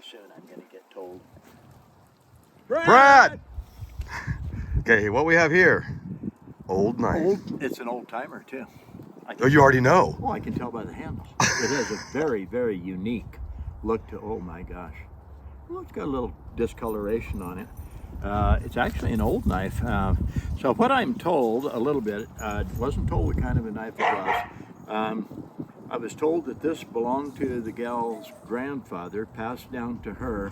soon I'm going to get told. Brad! Okay, what we have here? Old knife. It's an old timer too. Oh, you already know. Oh, I can tell by the handle. It has a very, very unique look to, oh my gosh. Well, it's got a little discoloration on it. It's actually an old knife. So what I'm told a little bit, wasn't told what kind of a knife it was. I was told that this belonged to the gal's grandfather, passed down to her.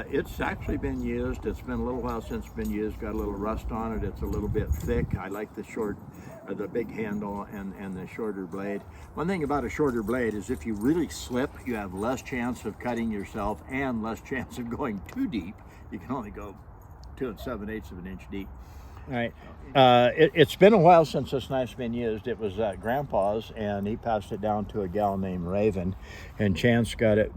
It's actually been used. It's been a little while since it's been used. Got a little rust on it. It's a little bit thick. I like the short, the big handle and the shorter blade. One thing about a shorter blade is if you really slip, you have less chance of cutting yourself and less chance of going too deep. You can only go 2 7/8 of an inch deep. All right. It's been a while since this knife's been used. It was Grandpa's, and he passed it down to a gal named Raven. And Chance got it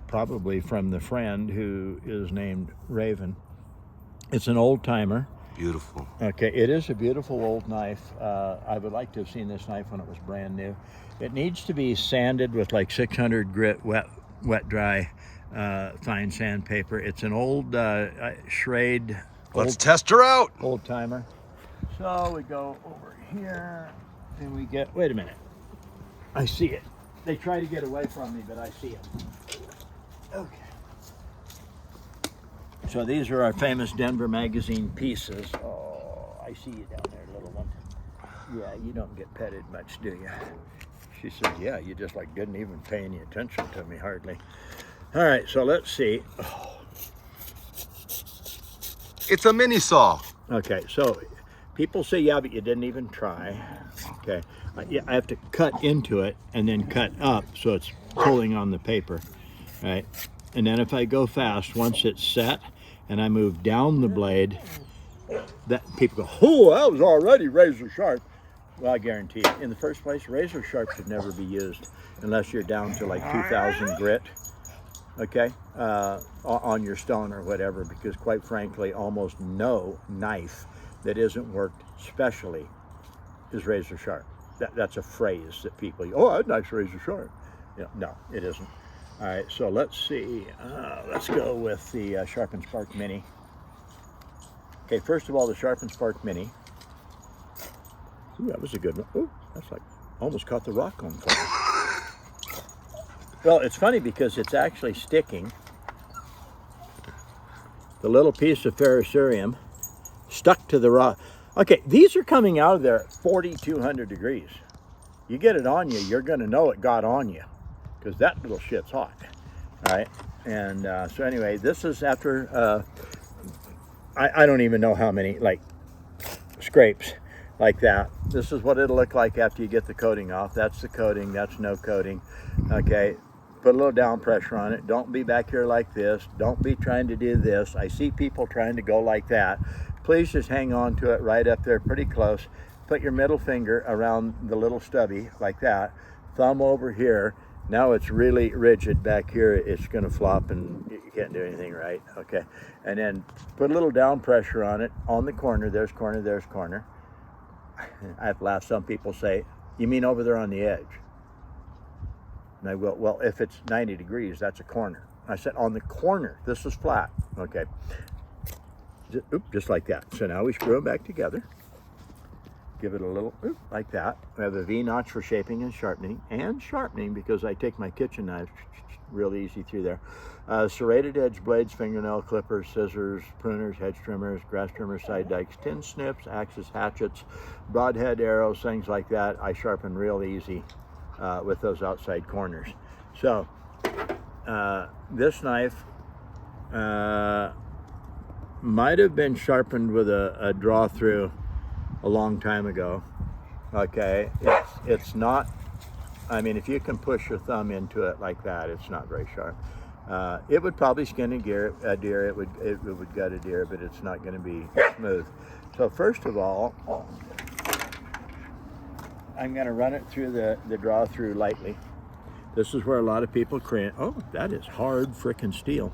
probably from the friend who is named Raven. It's an old timer. Beautiful. Okay, it is a beautiful old knife. I would like to have seen this knife when it was brand new. It needs to be sanded with like 600 grit wet dry fine sandpaper. It's an old Schrade. Let's test her out. Old timer. So we go over here and we get, wait a minute. I see it. They try to get away from me, but I see it. Okay. So these are our famous Denver Magazine pieces. Oh, I see you down there, little one. Yeah, you don't get petted much, do you? She said, yeah, you just like didn't even pay any attention to me, hardly. All right, so let's see. Oh. It's a mini saw. Okay, so people say, yeah, but you didn't even try. Okay, yeah, I have to cut into it and then cut up so it's pulling on the paper, right? And then if I go fast, once it's set and I move down the blade, that people go, oh, that was already razor sharp. Well, I guarantee you, in the first place, razor sharp should never be used unless you're down to like 2,000 grit. Okay, on your stone or whatever, because quite frankly, almost no knife that isn't worked specially is razor sharp. That's a phrase that people use. Oh, that knife's razor sharp. You know, no, it isn't. All right, so let's see. Let's go with the Sharp and Spark Mini. Okay, first of all, the Sharp and Spark Mini. Ooh, that was a good one. Ooh, that's like almost caught the rock on fire. Well, it's funny because it's actually sticking. The little piece of ferrocerium stuck to the rock. Okay, these are coming out of there at 4,200 degrees. You get it on you, you're going to know it got on you because that little shit's hot. All right, and so anyway, this is after, I don't even know how many, like, scrapes like that. This is what it'll look like after you get the coating off. That's the coating, that's no coating. Okay. Put a little down pressure on it. Don't be back here like this. Don't be trying to do this. I see people trying to go like that. Please just hang on to it right up there pretty close. Put your middle finger around the little stubby like that. Thumb over here. Now it's really rigid back here. It's going to flop and you can't do anything right. Okay. And then put a little down pressure on it on the corner. There's corner, there's corner. I have to laugh. Some people say, you mean over there on the edge? And I go, well, if it's 90 degrees, that's a corner. I said, on the corner, this is flat. Okay. Just like that. So now we screw them back together. Give it a little, like that. We have a V-notch for shaping and sharpening because I take my kitchen knife real easy through there. Serrated edge blades, fingernail clippers, scissors, pruners, hedge trimmers, grass trimmers, side dikes, tin snips, axes, hatchets, broadhead arrows, things like that. I sharpen real easy. With those outside corners. So this knife might have been sharpened with a draw through a long time ago. Okay, it's not, I mean, if you can push your thumb into it like that, it's not very sharp. It would probably skin a deer, it would gut a deer, but it's not going to be smooth. So first of all, I'm going to run it through the draw through lightly. This is where a lot of people cringe. Oh, that is hard frickin' steel.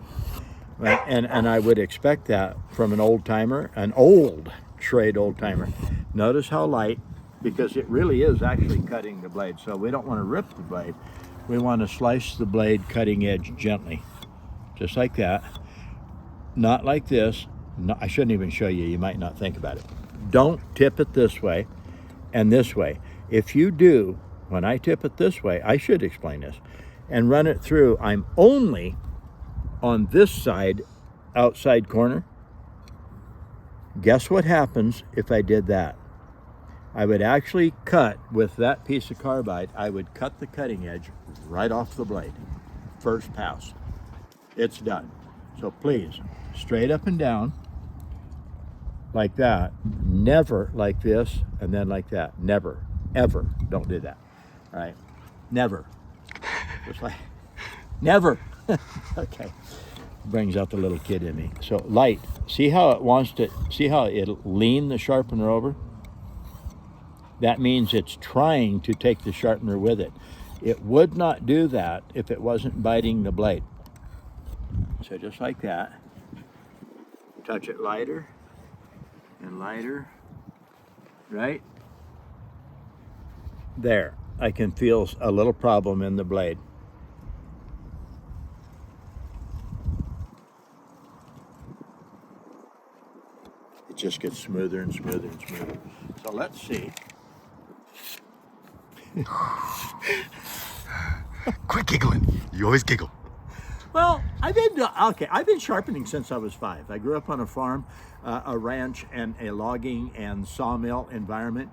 Right? And I would expect that from an old timer, an old Schrade old timer. Notice how light, because it really is actually cutting the blade. So we don't want to rip the blade. We want to slice the blade cutting edge gently. just like that. Not like this. No, I shouldn't even show you. You might not think about it. Don't tip it this way and this way. If you do, when I tip it this way, I should explain this, and run it through, I'm only on this side, outside corner. Guess what happens if I did that? I would actually cut with that piece of carbide, I would cut the cutting edge right off the blade. First pass. It's done. So please, straight up and down, like that. Never like this and then like that. Never, ever. Don't do that. All right? Never. Just like, never. Okay. Brings out the little kid in me. So light. See how it wants to, see how it'll lean the sharpener over? That means it's trying to take the sharpener with it. It would not do that if it wasn't biting the blade. So just like that. Touch it lighter and lighter, right? There. I can feel a little problem in the blade. It just gets smoother and smoother and smoother. So let's see. Quit giggling. You always giggle. Well, I've been sharpening since I was 5. I grew up on a farm, a ranch, and a logging and sawmill environment.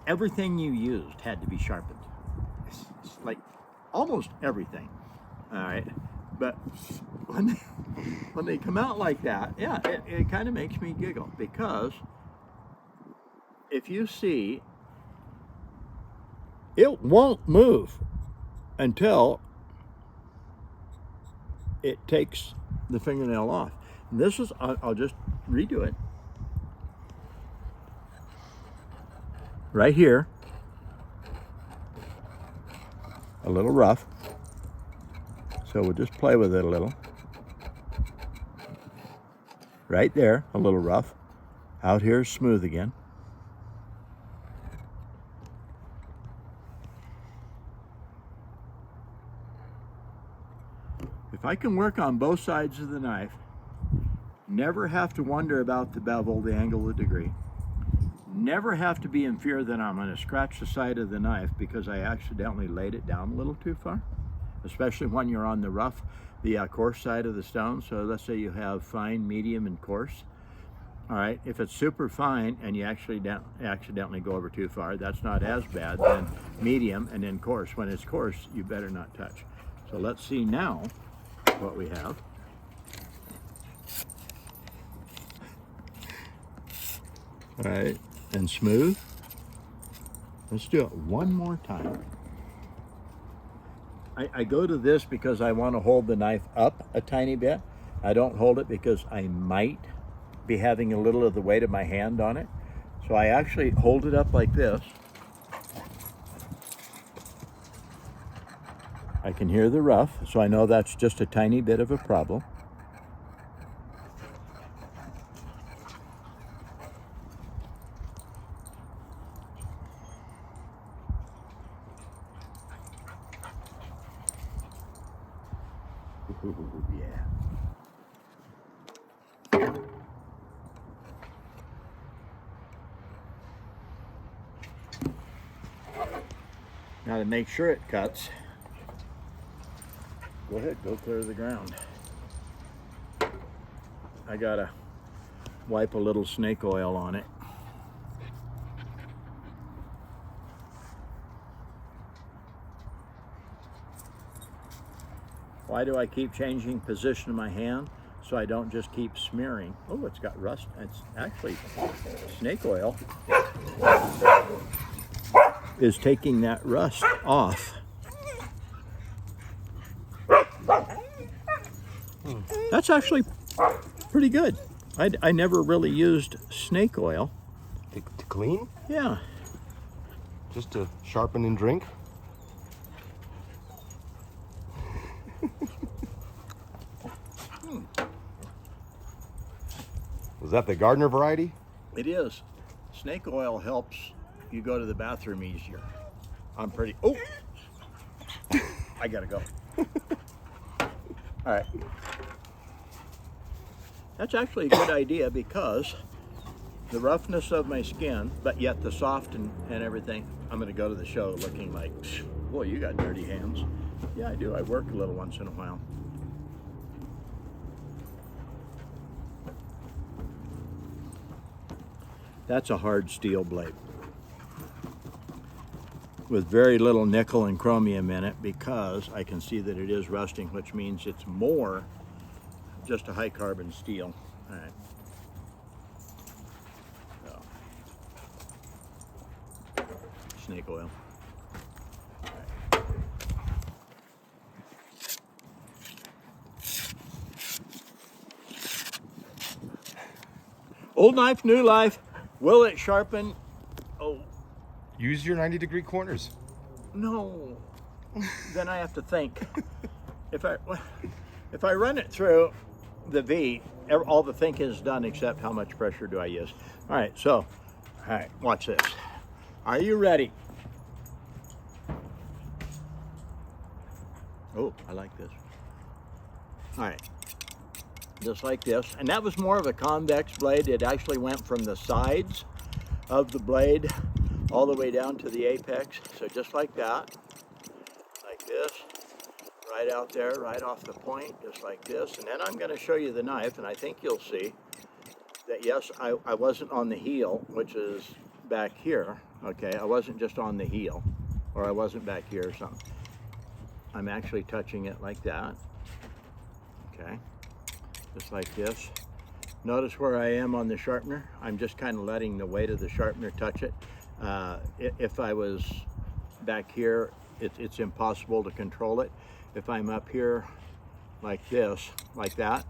Everything you used had to be sharpened. It's like almost everything. All right, but when they come out like that, yeah, it kind of makes me giggle, because if you see, it won't move until it takes the fingernail off. And this is, I'll just redo it. Right here, a little rough. So we'll just play with it a little. Right there, a little rough. Out here, smooth again. If I can work on both sides of the knife, never have to wonder about the bevel, the angle, the degree, never have to be in fear that I'm going to scratch the side of the knife because I accidentally laid it down a little too far, especially when you're on the rough, the coarse side of the stone. So let's say you have fine, medium, and coarse. All right, if it's super fine and you actually accidentally go over too far, that's not as bad. Then medium and then coarse. When it's coarse, you better not touch. So let's see now what we have. All right, and smooth. Let's do it one more time. I go to this because I want to hold the knife up a tiny bit. I don't hold it because I might be having a little of the weight of my hand on it. So I actually hold it up like this. I can hear the rough, so I know that's just a tiny bit of a problem. Ooh, yeah. Now to make sure it cuts, go ahead, go clear the ground. I gotta wipe a little snake oil on it. Why do I keep changing position of my hand? So I don't just keep smearing. Oh, it's got rust. It's actually snake oil is taking that rust off. That's actually pretty good. I never really used snake oil. To clean? Yeah. Just to sharpen and drink? Was that the Gardner variety? It is. Snake oil helps you go to the bathroom easier. I'm pretty, oh, I gotta go. All right. That's actually a good idea because the roughness of my skin, but yet the soft and everything, I'm going to go to the show looking like, boy, you got dirty hands. Yeah, I do. I work a little once in a while. That's a hard steel blade with very little nickel and chromium in it because I can see that it is rusting, which means it's more just a high carbon steel. All right. So, snake oil. All right. Old knife, new life. Will it sharpen? Oh, Use your 90-degree corners. no. Then I have to think. If I run it through the V, all the thinking is done except how much pressure do I use. All right, so, all right, watch this. Are you ready? Oh, I like this. All right, just like this. And that was more of a convex blade. It actually went from the sides of the blade all the way down to the apex. So just like that, like this, right out there, right off the point, just like this. And then I'm going to show you the knife, and I think you'll see that yes, I wasn't on the heel, which is back here. Okay, I wasn't just on the heel, or I wasn't back here or something. I'm actually touching it like that. Okay, just like this. Notice where I am on the sharpener. I'm just kind of letting the weight of the sharpener touch it. If I was back here, it's impossible to control it. If I'm up here like this, like that,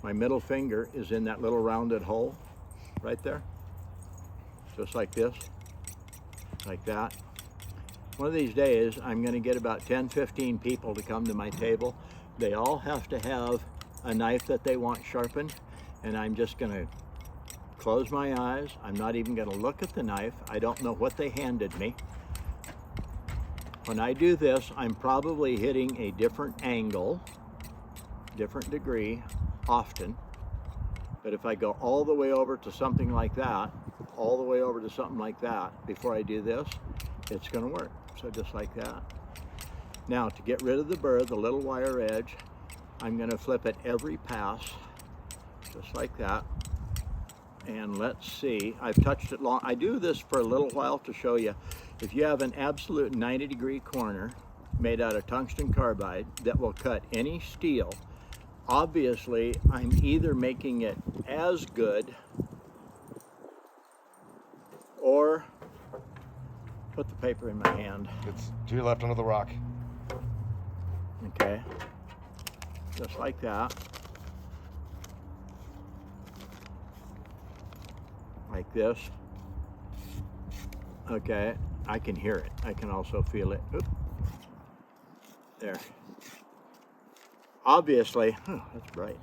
my middle finger is in that little rounded hole right there. Just like this, like that. One of these days, I'm going to get about 10, 15 people to come to my table. They all have to have a knife that they want sharpened, and I'm just going to close my eyes. I'm not even going to look at the knife. I don't know what they handed me. When I do this, I'm probably hitting a different angle, different degree, often. But if I go all the way over to something like that, all the way over to something like that, before I do this, it's going to work. So just like that. Now, to get rid of the burr, the little wire edge, I'm going to flip it every pass, just like that. And let's see, I've touched it long. I do this for a little while to show you. If you have an absolute 90-degree corner made out of tungsten carbide that will cut any steel, obviously I'm either making it as good or put the paper in my hand. It's to your left under the rock. Okay, just like that. Like this. Okay, I can hear it. I can also feel it. Oop. There. Obviously, oh, that's bright.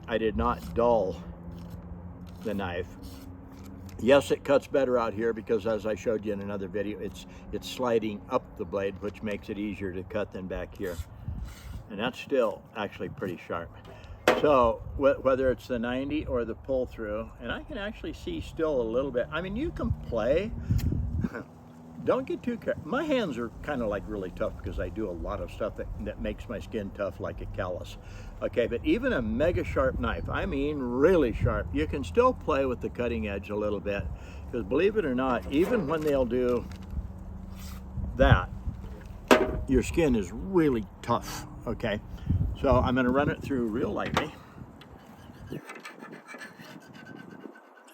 I did not dull the knife. Yes, it cuts better out here because, as I showed you in another video, it's sliding up the blade, which makes it easier to cut than back here. And that's still actually pretty sharp. So whether it's the 90 or the pull through, and I can actually see still a little bit. I mean, you can play. Don't get too careful. My hands are kind of like really tough because I do a lot of stuff that makes my skin tough, like a callus. Okay, but even a mega sharp knife, I mean really sharp, you can still play with the cutting edge a little bit. Because believe it or not, even when they'll do that, your skin is really tough, okay? So I'm going to run it through real lightly.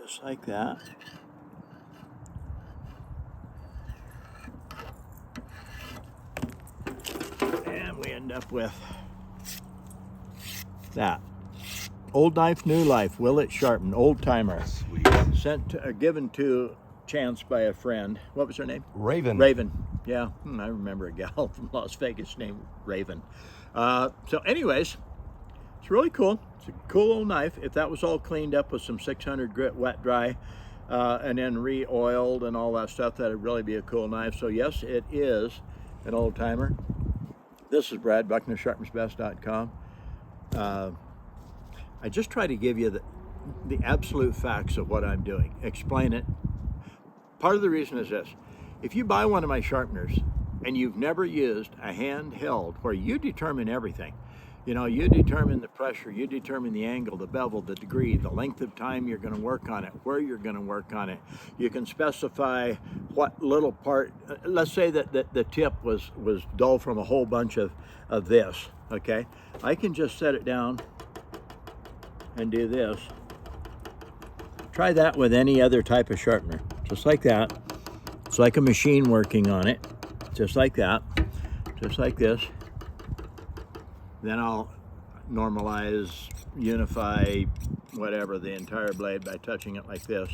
Just like that. And we end up with that. Old knife, new life. Will it sharpen? Old timer. Sweet. Given to Chance by a friend. What was her name? Raven. Raven. Yeah, I remember a gal from Las Vegas named Raven. So anyways, it's really cool. It's a cool old knife. If that was all cleaned up with some 600 grit wet dry and then re-oiled and all that stuff, that'd really be a cool knife. So yes, it is an old timer. This is Brad, BucknerSharpensBest.com. I just try to give you the absolute facts of what I'm doing, explain it. Part of the reason is this: if you buy one of my sharpeners and you've never used a handheld where you determine everything, you know, you determine the pressure, you determine the angle, the bevel, the degree, the length of time you're going to work on it, where you're going to work on it. You can specify what little part, let's say that the tip was dull from a whole bunch of this, okay? I can just set it down and do this. Try that with any other type of sharpener, just like that. It's like a machine working on it, just like that, just like this. Then I'll normalize, unify, whatever, the entire blade by touching it like this.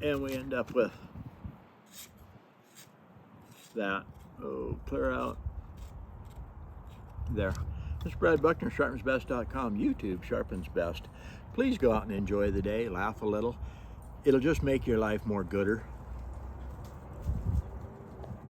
And we end up with that. Oh, clear out. There. This is Brad Buckner, sharpensbest.com, YouTube Sharpens Best. Please go out and enjoy the day, laugh a little. It'll just make your life more gooder.